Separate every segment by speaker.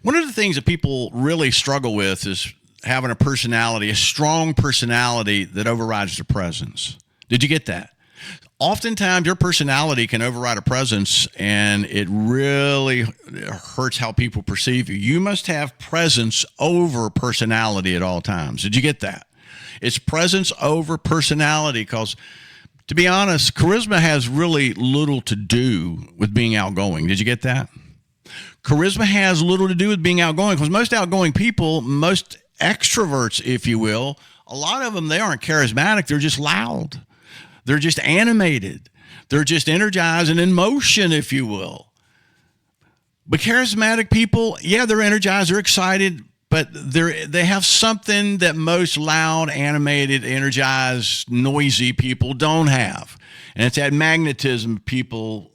Speaker 1: One of the things that people really struggle with is having a personality, a strong personality that overrides their presence. Did you get that? Oftentimes, your personality can override a presence, and it really hurts how people perceive you. You must have presence over personality at all times. Did you get that? It's presence over personality because, to be honest, charisma has really little to do with being outgoing. Did you get that? Charisma has little to do with being outgoing because most outgoing people, most extroverts, if you will, a lot of them, they aren't charismatic. They're just loud. They're just animated. They're just energized and in motion, if you will. But charismatic people, yeah, they're energized, they're excited, but they have something that most loud, animated, energized, noisy people don't have. And it's that magnetism people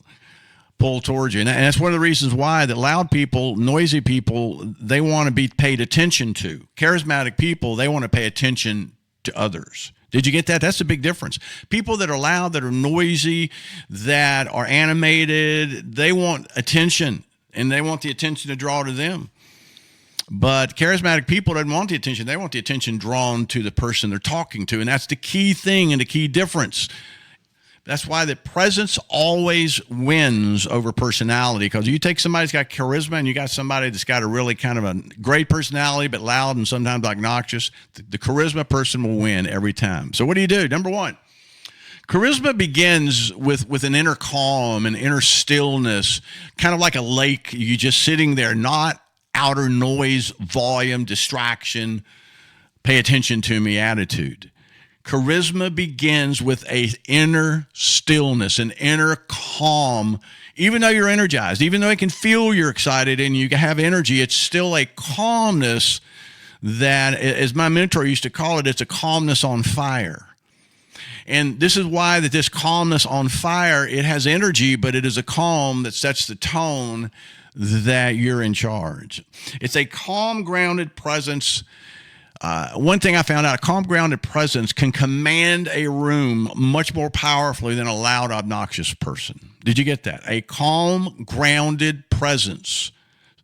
Speaker 1: pull towards you. And that's one of the reasons why that loud people, noisy people, they want to be paid attention to. Charismatic people, they want to pay attention to others. Did you get that? That's the big difference. People that are loud, that are noisy, that are animated, they want attention, and they want the attention to draw to them. But charismatic people don't want the attention. They want the attention drawn to the person they're talking to, and that's the key thing and the key difference. That's why the presence always wins over personality, because you take somebody that's got charisma and you got somebody that's got a really kind of a great personality but loud and sometimes obnoxious, the charisma person will win every time. So what do you do? Number one, charisma begins with an inner calm, an inner stillness, kind of like a lake. You just sitting there, not outer noise, volume, distraction, pay attention to me attitude. Charisma begins with an inner stillness, an inner calm. Even though you're energized, even though I can feel you're excited and you have energy, it's still a calmness that, as my mentor used to call it, it's a calmness on fire. And this is why that this calmness on fire, it has energy, but it is a calm that sets the tone that you're in charge. It's a calm, grounded presence. One thing I found out, a calm, grounded presence can command a room much more powerfully than a loud, obnoxious person. Did you get that? A calm, grounded presence,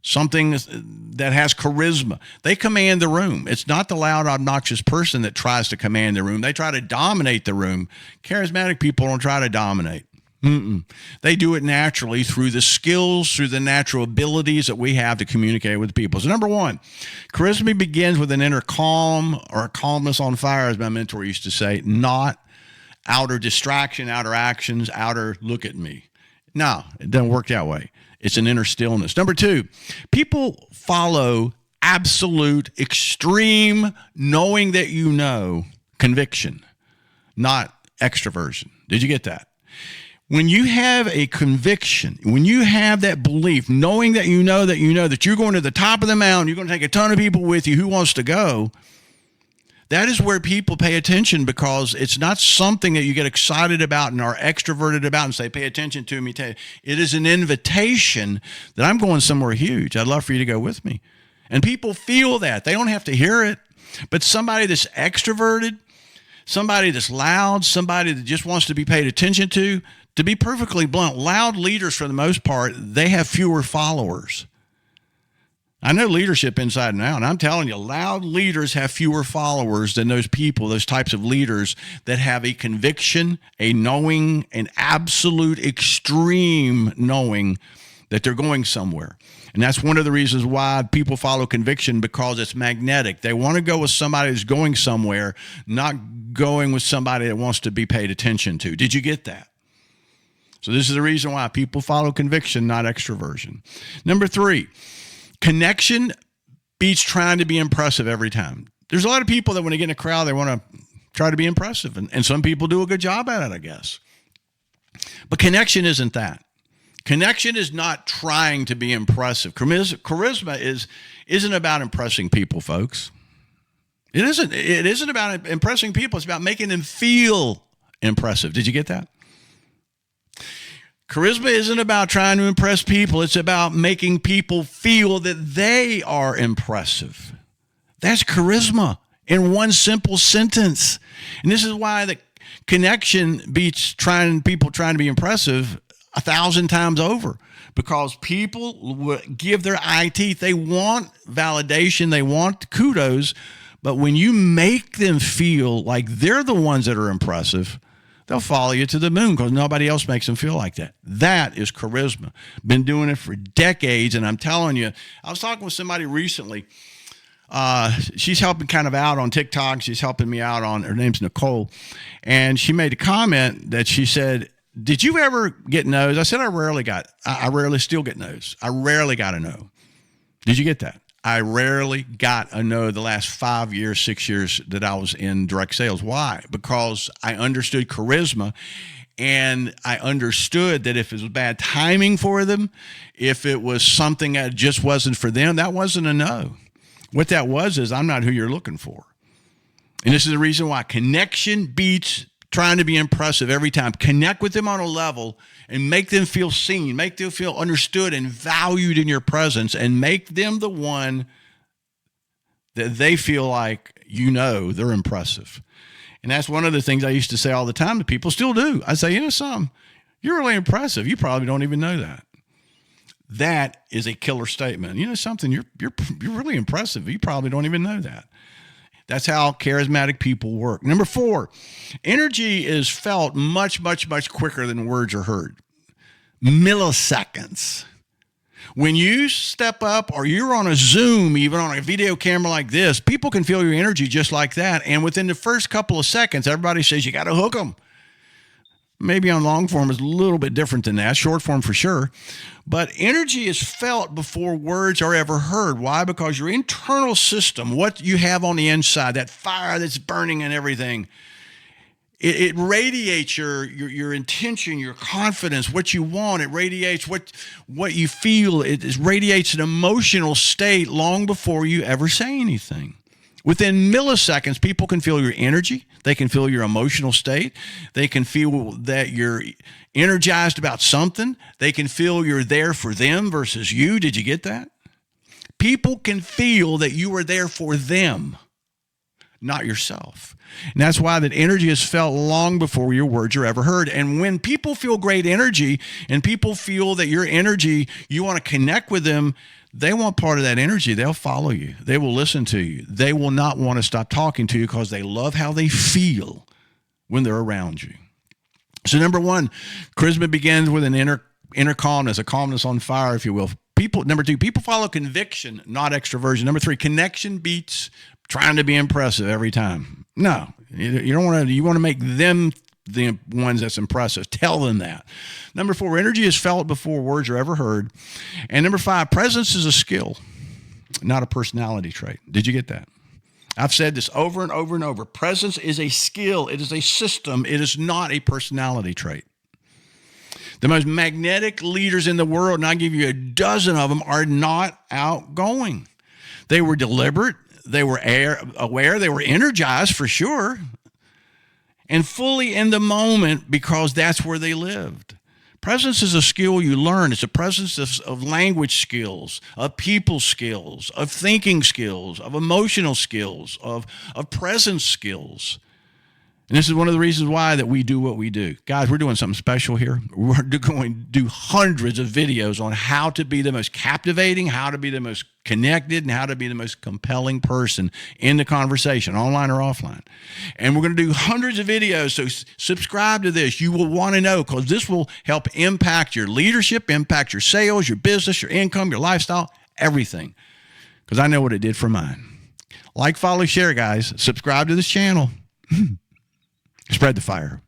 Speaker 1: something that has charisma. They command the room. It's not the loud, obnoxious person that tries to command the room. They try to dominate the room. Charismatic people don't try to dominate. They do it naturally through the skills, through the natural abilities that we have to communicate with people. So number one, charisma begins with an inner calm, or a calmness on fire, as my mentor used to say, not outer distraction, outer actions, outer look at me. No, it doesn't work that way. It's an inner stillness. Number two, people follow absolute, extreme, knowing that you know, conviction, not extroversion. Did you get that? When you have a conviction, when you have that belief, knowing that you know that you're going to the top of the mountain, you're going to take a ton of people with you, who wants to go, that is where people pay attention, because it's not something that you get excited about and are extroverted about and say, pay attention to me. It is an invitation that I'm going somewhere huge. I'd love for you to go with me. And people feel that. They don't have to hear it. But somebody that's extroverted, somebody that's loud, somebody that just wants to be paid attention to be perfectly blunt, loud leaders, for the most part, they have fewer followers. I know leadership inside and out, and I'm telling you, loud leaders have fewer followers than those people, those types of leaders that have a conviction, a knowing, an absolute extreme knowing that they're going somewhere. And that's one of the reasons why people follow conviction, because it's magnetic. They want to go with somebody who's going somewhere, not going with somebody that wants to be paid attention to. Did you get that? So this is the reason why people follow conviction, not extroversion. Number three, connection beats trying to be impressive every time. There's a lot of people that when they get in a crowd, they want to try to be impressive. And some people do a good job at it, I guess. But connection isn't that. Connection is not trying to be impressive. Charisma isn't about impressing people, folks. It isn't about impressing people. It's about making them feel impressive. Did you get that? Charisma isn't about trying to impress people. It's about making people feel that they are impressive. That's charisma in one simple sentence. And this is why the connection beats people trying to be impressive 1,000 times over, because people give their eye teeth. They want validation. They want kudos. But when you make them feel like they're the ones that are impressive, they'll follow you to the moon, because nobody else makes them feel like that. That is charisma. Been doing it for decades. And I'm telling you, I was talking with somebody recently. She's helping kind of out on TikTok. She's helping me out on, her name's Nicole. And she made a comment that she said, did you ever get no's? I said, I rarely still get no's. I rarely got a no. Did you get that? I rarely got a no the last 5 years, 6 years that I was in direct sales. Why? Because I understood charisma, and I understood that if it was bad timing for them, if it was something that just wasn't for them, that wasn't a no. What that was is, I'm not who you're looking for. And this is the reason why connection beats trying to be impressive every time. Connect with them on a level and make them feel seen, make them feel understood and valued in your presence, and make them the one that they feel like, they're impressive. And that's one of the things I used to say all the time to people, still do. I say, you're really impressive. You probably don't even know that. That is a killer statement. You're really impressive. You probably don't even know that. That's how charismatic people work. Number 4, energy is felt much, much, much quicker than words are heard. Milliseconds. When you step up, or you're on a Zoom, even on a video camera like this, people can feel your energy just like that. And within the first couple of seconds, everybody says you got to hook them. Maybe on long form is a little bit different than that, short form for sure. But energy is felt before words are ever heard. Why? Because your internal system, what you have on the inside, that fire that's burning and everything, it radiates your intention, your confidence, what you want. It radiates what you feel. It radiates an emotional state long before you ever say anything. Within milliseconds, people can feel your energy. They can feel your emotional state. They can feel that you're energized about something. They can feel you're there for them versus you. Did you get that? People can feel that you are there for them, not yourself. And that's why that energy is felt long before your words are ever heard. And when people feel great energy, and people feel that your energy, you want to connect with them, they want part of that energy. They'll follow you. They will listen to you. They will not want to stop talking to you, because they love how they feel when they're around you. So number 1, charisma begins with an inner calmness, a calmness on fire, if you will. Number 2, people follow conviction, not extroversion. Number 3, connection beats trying to be impressive every time. No, you don't want to. You want to make them the ones that's impressive. Tell them that. Number 4, energy is felt before words are ever heard. And number 5, presence is a skill, not a personality trait. Did you get that? I've said this over and over and over. Presence is a skill. It is a system. It is not a personality trait. The most magnetic leaders in the world, and I'll give you a dozen of them, are not outgoing. They were deliberate. They were aware. They were energized for sure, and fully in the moment, because that's where they lived. Presence is a skill you learn. It's a presence of language skills, of people skills, of thinking skills, of emotional skills, of presence skills. And this is one of the reasons why that we do what we do. Guys, we're doing something special here. We're going to do hundreds of videos on how to be the most captivating, how to be the most connected, and how to be the most compelling person in the conversation, online or offline. And we're going to do hundreds of videos, so subscribe to this. You will want to know, because this will help impact your leadership, impact your sales, your business, your income, your lifestyle, everything. Because I know what it did for mine. Like, follow, share, guys. Subscribe to this channel. Spread the fire.